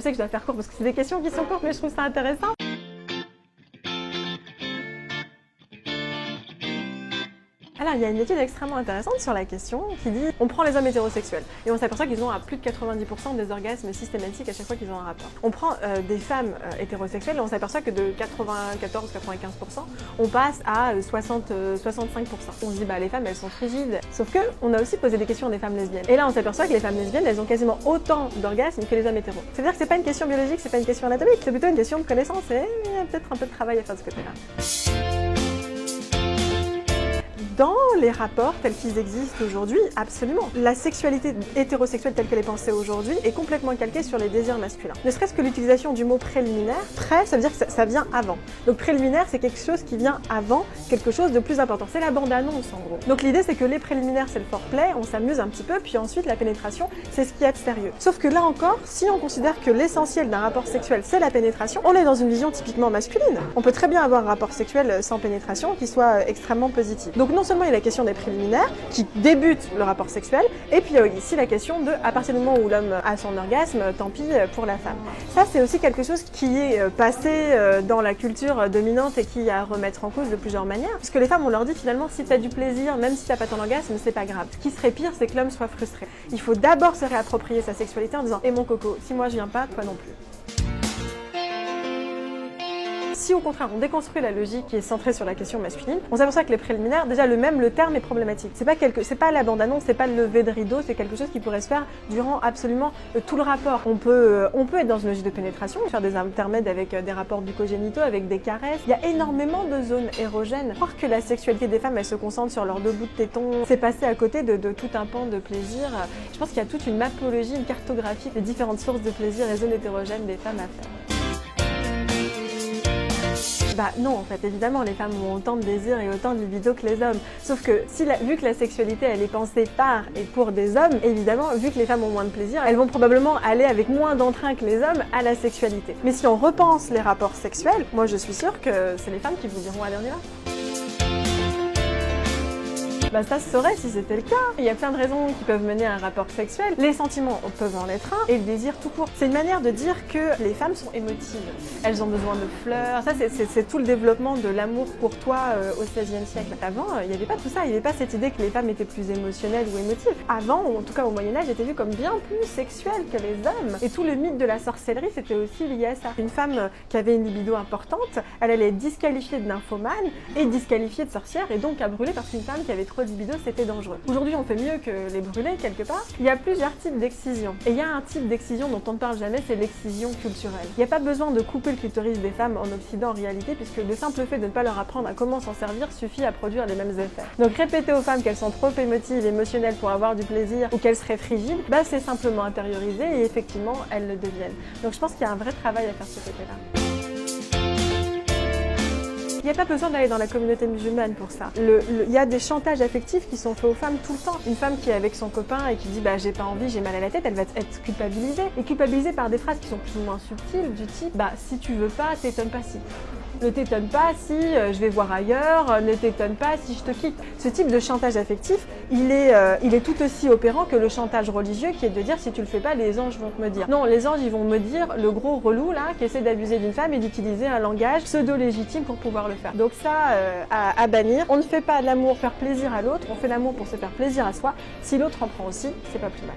Je sais que je dois faire court parce que c'est des questions qui sont courtes, mais je trouve ça intéressant. Alors, il y a une étude extrêmement intéressante sur la question qui dit on prend les hommes hétérosexuels et on s'aperçoit qu'ils ont à plus de 90% des orgasmes systématiques à chaque fois qu'ils ont un rapport. On prend des femmes hétérosexuelles et on s'aperçoit que de 94-95%, on passe à 60-65%. On se dit les femmes elles sont frigides. Sauf que on a aussi posé des questions à des femmes lesbiennes. Et là, on s'aperçoit que les femmes lesbiennes elles ont quasiment autant d'orgasmes que les hommes hétéros. C'est-à-dire que c'est pas une question biologique, c'est pas une question anatomique, c'est plutôt une question de connaissance et il y a peut-être un peu de travail à faire de ce côté-là. Dans les rapports tels qu'ils existent aujourd'hui, absolument. La sexualité hétérosexuelle telle qu'elle est pensée aujourd'hui est complètement calquée sur les désirs masculins. Ne serait-ce que l'utilisation du mot préliminaire, pré, ça veut dire que ça vient avant. Donc préliminaire, c'est quelque chose qui vient avant quelque chose de plus important. C'est la bande-annonce en gros. Donc l'idée c'est que les préliminaires c'est le foreplay, on s'amuse un petit peu, puis ensuite la pénétration c'est ce qu'il y a de sérieux. Sauf que là encore, si on considère que l'essentiel d'un rapport sexuel c'est la pénétration, on est dans une vision typiquement masculine. On peut très bien avoir un rapport sexuel sans pénétration qui soit extrêmement positif. Donc non seulement il y a la question des préliminaires qui débutent le rapport sexuel, et puis il y a ici la question de, à partir du moment où l'homme a son orgasme, tant pis pour la femme. Ça c'est aussi quelque chose qui est passé dans la culture dominante et qui est à remettre en cause de plusieurs manières, parce que les femmes on leur dit finalement si tu as du plaisir, même si tu n'as pas ton orgasme, c'est pas grave. Ce qui serait pire c'est que l'homme soit frustré. Il faut d'abord se réapproprier sa sexualité en disant mon coco, si moi je viens pas, toi non plus. Si au contraire on déconstruit la logique qui est centrée sur la question masculine, on s'aperçoit que les préliminaires, déjà le terme est problématique. C'est pas la bande-annonce, c'est pas le lever de rideau, c'est quelque chose qui pourrait se faire durant absolument tout le rapport. On peut être dans une logique de pénétration, faire des intermèdes avec des rapports bucco-génitaux, avec des caresses. Il y a énormément de zones érogènes. Croire que la sexualité des femmes elle se concentre sur leurs deux bouts de tétons, c'est passer à côté de tout un pan de plaisir. Je pense qu'il y a toute une mappologie, une cartographie des différentes sources de plaisir et zones hétérogènes des femmes à faire. Non, en fait, évidemment, les femmes ont autant de désir et autant de libido que les hommes. Sauf que, vu que la sexualité, elle est pensée par et pour des hommes, évidemment, vu que les femmes ont moins de plaisir, elles vont probablement aller avec moins d'entrain que les hommes à la sexualité. Mais si on repense les rapports sexuels, moi je suis sûre que c'est les femmes qui vous diront « allez, on y va ». Ça se saurait si c'était le cas. Il y a plein de raisons qui peuvent mener à un rapport sexuel. Les sentiments peuvent en être un et le désir tout court. C'est une manière de dire que les femmes sont émotives. Elles ont besoin de fleurs. Ça, c'est tout le développement de l'amour courtois au XVIe siècle. Avant, il n'y avait pas tout ça. Il n'y avait pas cette idée que les femmes étaient plus émotionnelles ou émotives. Avant, en tout cas au Moyen-Âge, étaient vues comme bien plus sexuelles que les hommes. Et tout le mythe de la sorcellerie, c'était aussi lié à ça. Une femme qui avait une libido importante, elle allait être disqualifiée de nymphomane et disqualifiée de sorcière et donc à brûler parce qu'une femme qui avait trop de libido, c'était dangereux. Aujourd'hui, on fait mieux que les brûler quelque part. Il y a plusieurs types d'excision. Et il y a un type d'excision dont on ne parle jamais, c'est l'excision culturelle. Il n'y a pas besoin de couper le clitoris des femmes en Occident en réalité, puisque le simple fait de ne pas leur apprendre à comment s'en servir suffit à produire les mêmes effets. Donc répéter aux femmes qu'elles sont trop émotives, émotionnelles pour avoir du plaisir ou qu'elles seraient frigides, c'est simplement intériorisé et effectivement, elles le deviennent. Donc je pense qu'il y a un vrai travail à faire de ce côté-là. Il n'y a pas besoin d'aller dans la communauté musulmane pour ça. Il y a des chantages affectifs qui sont faits aux femmes tout le temps. Une femme qui est avec son copain et qui dit j'ai pas envie, j'ai mal à la tête, elle va être culpabilisée. Et culpabilisée par des phrases qui sont plus ou moins subtiles du type si tu veux pas, t'étonne pas si. Ne t'étonne pas si je vais voir ailleurs, ne t'étonne pas si je te quitte. Ce type de chantage affectif, il est tout aussi opérant que le chantage religieux qui est de dire si tu le fais pas, les anges vont te me dire. Non, les anges ils vont me dire le gros relou là qui essaie d'abuser d'une femme et d'utiliser un langage pseudo-légitime pour pouvoir le faire. Donc ça, à bannir. On ne fait pas de l'amour pour faire plaisir à l'autre, on fait l'amour pour se faire plaisir à soi. Si l'autre en prend aussi, c'est pas plus mal.